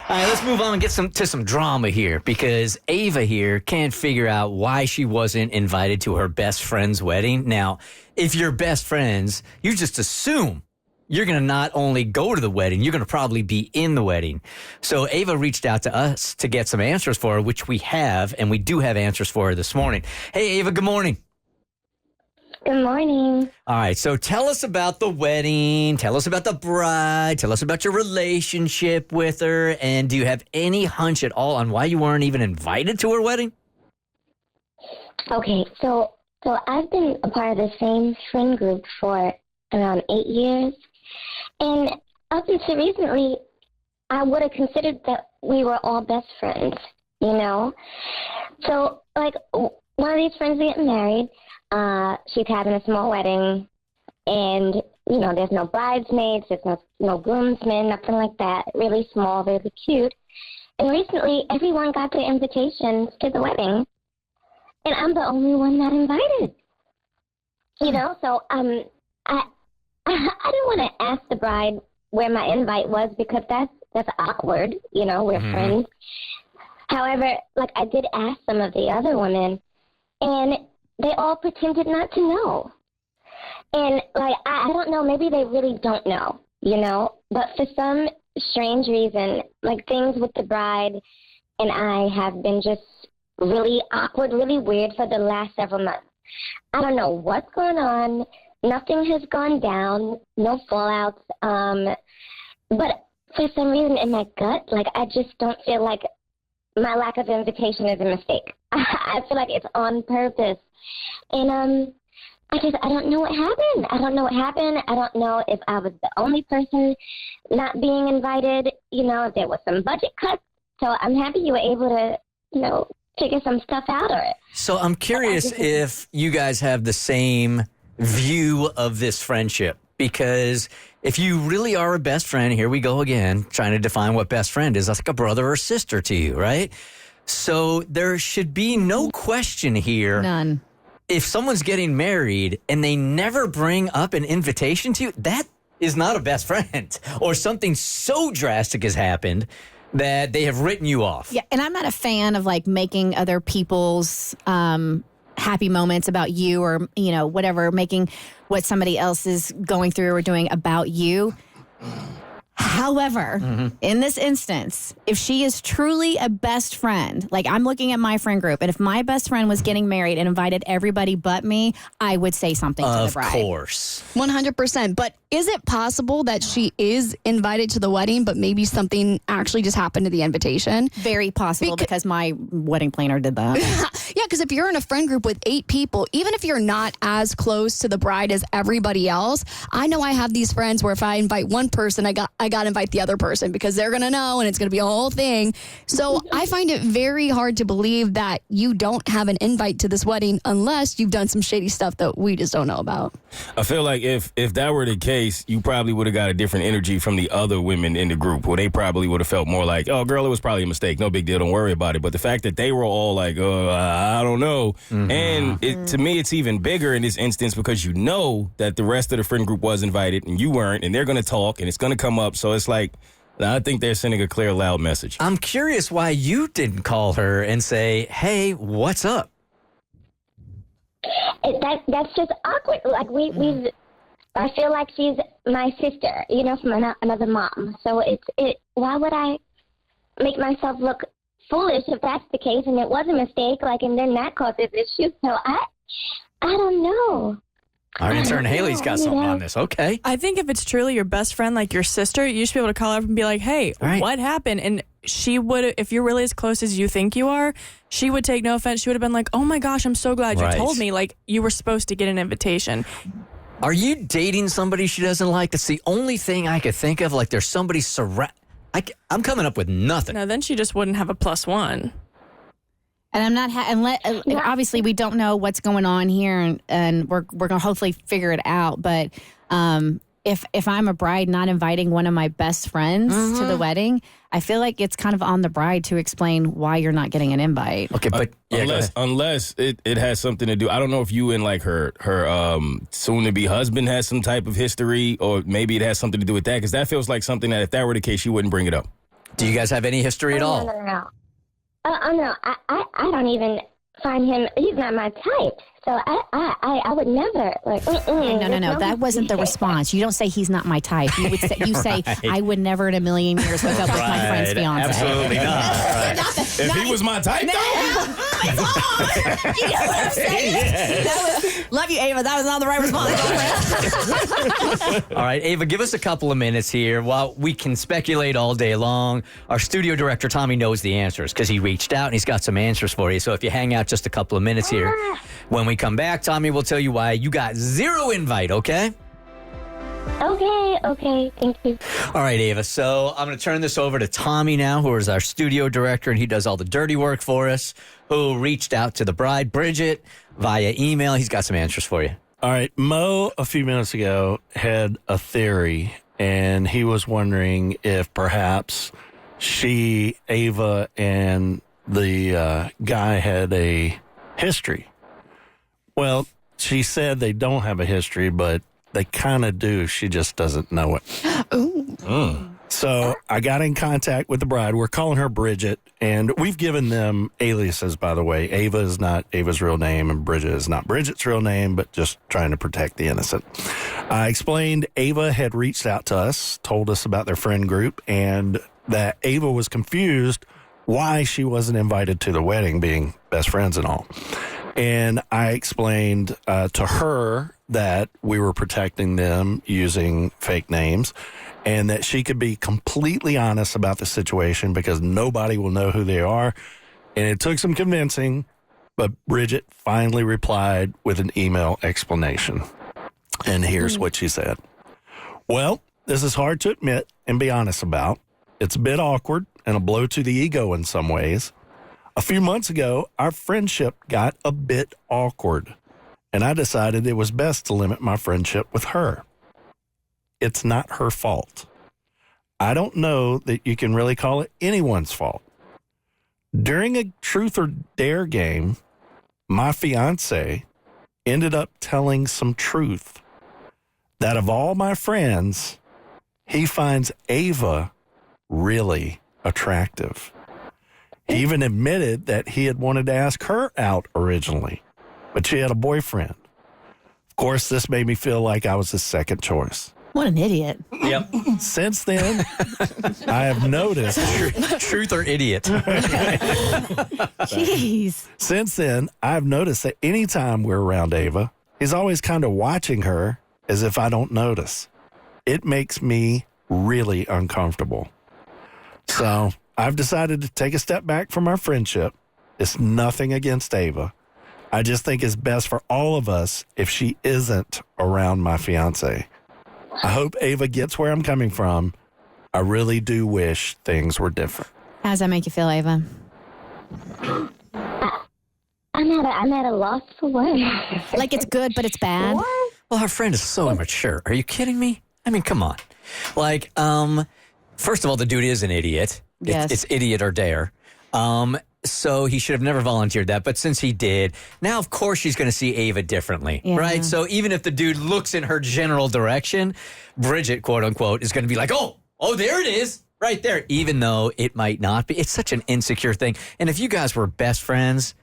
All right, let's move on and get to some drama here because Ava here can't figure out why she wasn't invited to her best friend's wedding. Now, if you're best friends, you just assume you're going to not only go to the wedding, you're going to probably be in the wedding. So Ava reached out to us to get some answers for her, which we have, and we do have answers for her this morning. Hey, Ava, good morning. Good morning. All right, so tell us about the wedding. Tell us about the bride. Tell us about your relationship with her. And do you have any hunch at all on why you weren't even invited to her wedding? Okay, so I've been a part of the same friend group for around 8 years. And up until recently, I would have considered that we were all best friends, you know? So, like, one of these friends is getting married. She's having a small wedding, and, you know, there's no bridesmaids, there's no groomsmen, nothing like that. Really small, really cute. And recently, everyone got their invitations to the wedding, and I'm the only one not invited. You know, so I didn't want to ask the bride where my invite was because that's awkward. You know, we're friends. However, like, I did ask some of the other women, and they all pretended not to know. And, like, I don't know, maybe they really don't know, you know? But for some strange reason, like, things with the bride and I have been just really awkward, really weird for the last several months. I don't know what's going on. Nothing has gone down, no fallouts. But for some reason in my gut, like, I just don't feel like my lack of invitation is a mistake. I feel like it's on purpose. And I don't know what happened. I don't know if I was the only person not being invited, you know, if there was some budget cuts. So I'm happy you were able to, you know, figure some stuff out of it. So I'm curious if you guys have the same view of this friendship, because if you really are a best friend, here we go again, trying to define what best friend is. That's like a brother or sister to you, right? So there should be no question here. None. If someone's getting married and they never bring up an invitation to you, that is not a best friend. Or something so drastic has happened that they have written you off. Yeah, and I'm not a fan of, like, making other people's happy moments about you or, you know, whatever, making what somebody else is going through or doing about you. However, in this instance, if she is truly a best friend, like, I'm looking at my friend group, and if my best friend was getting married and invited everybody but me, I would say something to the bride. Of course. 100%. But is it possible that she is invited to the wedding, but maybe something actually just happened to the invitation? Very possible because my wedding planner did that. Yeah, because if you're in a friend group with 8 people, even if you're not as close to the bride as everybody else, I know I have these friends where if I invite one person, I got to invite the other person because they're going to know and it's going to be a whole thing. So I find it very hard to believe that you don't have an invite to this wedding unless you've done some shady stuff that we just don't know about. I feel like if that were the case, you probably would have got a different energy from the other women in the group, where they probably would have felt more like, oh, girl, it was probably a mistake. No big deal. Don't worry about it. But the fact that they were all like, I don't know. And to me, it's even bigger in this instance because you know that the rest of the friend group was invited and you weren't, and they're going to talk and it's going to come up. So it's like, I think they're sending a clear, loud message. I'm curious why you didn't call her and say, hey, what's up? That's just awkward. Like, I feel like she's my sister, you know, from another mom. So why would I make myself look foolish if that's the case and it was a mistake, like, and then that causes issues? So I don't know. Our intern Haley's got something on this. Okay. I think if it's truly your best friend, like your sister, you should be able to call her up and be like, hey, what happened? And she would, if you're really as close as you think you are, she would take no offense. She would have been like, oh my gosh, I'm so glad you told me. Like, you were supposed to get an invitation. Are you dating somebody she doesn't like? That's the only thing I could think of. Like, there's somebody I'm coming up with nothing. No, then she just wouldn't have a +1. And I'm not, obviously we don't know what's going on here, and we're going to hopefully figure it out. But if I'm a bride not inviting one of my best friends to the wedding, I feel like it's kind of on the bride to explain why you're not getting an invite. Okay, but unless it has something to do. I don't know if you and like her soon-to-be husband has some type of history, or maybe it has something to do with that, because that feels like something that if that were the case, she wouldn't bring it up. Do you guys have any history at all? No. No. I don't even find him. He's not my type. So I would never like. No. That wasn't the response. You don't say he's not my type. You would say, I would never in a million years hook up with my friend's fiance. Absolutely not. If he was my type, though. You know what I'm saying? Love you, Ava. That was not the right response. All right, Ava, give us a couple of minutes here. While we can speculate all day long, our studio director, Tommy, knows the answers because he reached out and he's got some answers for you. So if you hang out just a couple of minutes here, when we come back, Tommy will tell you why you got 0 invite, okay? Okay, thank you. All right, Ava, so I'm going to turn this over to Tommy now, who is our studio director, and he does all the dirty work for us, who reached out to the bride, Bridget, via email. He's got some answers for you. All right, Mo, a few minutes ago, had a theory, and he was wondering if perhaps Ava, and the guy had a history. Well, she said they don't have a history, but they kind of do. She just doesn't know it. Ooh. So I got in contact with the bride. We're calling her Bridget, and we've given them aliases, by the way. Ava is not Ava's real name, and Bridget is not Bridget's real name, but just trying to protect the innocent. I explained Ava had reached out to us, told us about their friend group, and that Ava was confused why she wasn't invited to the wedding, being best friends and all. And I explained to her that we were protecting them using fake names and that she could be completely honest about the situation because nobody will know who they are. And it took some convincing, but Bridget finally replied with an email explanation. And here's what she said. Well, this is hard to admit and be honest about. It's a bit awkward and a blow to the ego in some ways. A few months ago, our friendship got a bit awkward, and I decided it was best to limit my friendship with her. It's not her fault. I don't know that you can really call it anyone's fault. During a truth or dare game, my fiance ended up telling some truth that of all my friends, he finds Ava really attractive. He even admitted that he had wanted to ask her out originally, but she had a boyfriend. Of course, this made me feel like I was his second choice. What an idiot. Yep. Since then, I have noticed. Truth or idiot. Jeez. Since then, I've noticed that anytime we're around Ava, he's always kind of watching her as if I don't notice. It makes me really uncomfortable. So I've decided to take a step back from our friendship. It's nothing against Ava. I just think it's best for all of us if she isn't around my fiance. I hope Ava gets where I'm coming from. I really do wish things were different. How does that make you feel, Ava? I'm at a loss for words. Like it's good, but it's bad? What? Well, our friend is so immature. Are you kidding me? I mean, come on. Like, first of all, the dude is an idiot. Yes. It's idiot or dare. So he should have never volunteered that. But since he did, now, of course, she's going to see Ava differently, right? So even if the dude looks in her general direction, Bridget, quote unquote, is going to be like, oh, there it is right there, even though it might not be. It's such an insecure thing. And if you guys were best friends,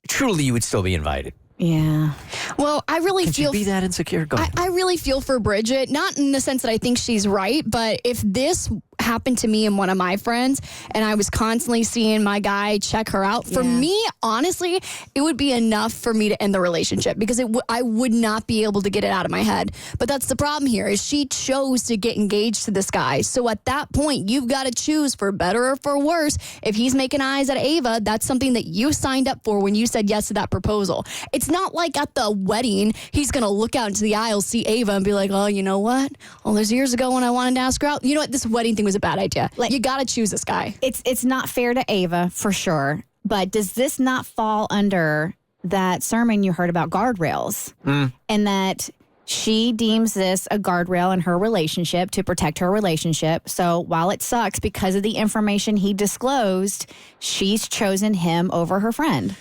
truly, you would still be invited. Yeah. Well, I really Can feel you be that insecure? Go ahead. I really feel for Bridget, not in the sense that I think she's right, but if this happened to me and one of my friends and I was constantly seeing my guy check her out, for me, honestly, it would be enough for me to end the relationship because I would not be able to get it out of my head. But that's the problem here is she chose to get engaged to this guy. So at that point, you've got to choose for better or for worse. If he's making eyes at Ava, that's something that you signed up for when you said yes to that proposal. It's not like at the wedding, he's going to look out into the aisle, see Ava and be like, oh, you know what? All those years ago when I wanted to ask her out, you know what? This wedding thing was a bad idea. Like, you got to choose this guy. It's not fair to Ava, for sure. But does this not fall under that sermon you heard about guardrails? And that she deems this a guardrail in her relationship to protect her relationship. So while it sucks because of the information he disclosed, she's chosen him over her friend.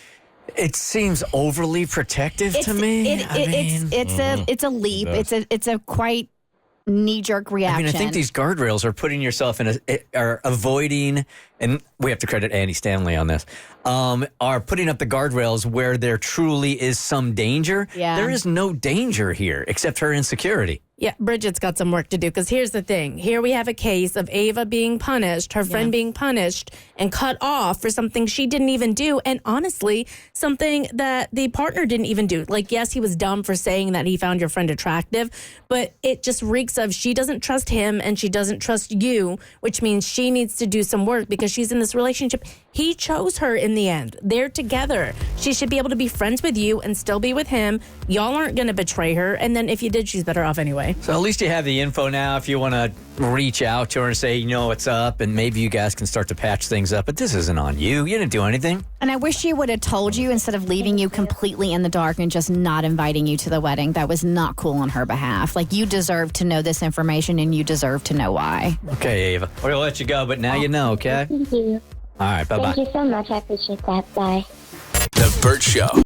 It seems overly protective to me. It's a leap. It's a quite knee-jerk reaction. I think these guardrails are putting yourself are avoiding, and we have to credit Andy Stanley on this, are putting up the guardrails where there truly is some danger. Yeah. There is no danger here except her insecurity. Yeah, Bridget's got some work to do because here's the thing. Here we have a case of Ava being punished, her friend being punished and cut off for something she didn't even do. And honestly, something that the partner didn't even do. Like, yes, he was dumb for saying that he found your friend attractive, but it just reeks of she doesn't trust him and she doesn't trust you, which means she needs to do some work because she's in this relationship. He chose her in the end. They're together. She should be able to be friends with you and still be with him. Y'all aren't going to betray her. And then if you did, she's better off anyway. So at least you have the info now if you want to reach out to her and say, you know, what's up, and maybe you guys can start to patch things up. But this isn't on you. You didn't do anything. And I wish she would have told you instead of leaving you completely in the dark and just not inviting you to the wedding. That was not cool on her behalf. Like, you deserve to know this information and you deserve to know why. Okay, Ava. We're going to let you go, but now you know, okay? Thank you. All right, bye-bye. Thank you so much. I appreciate that. Bye. The Bert Show.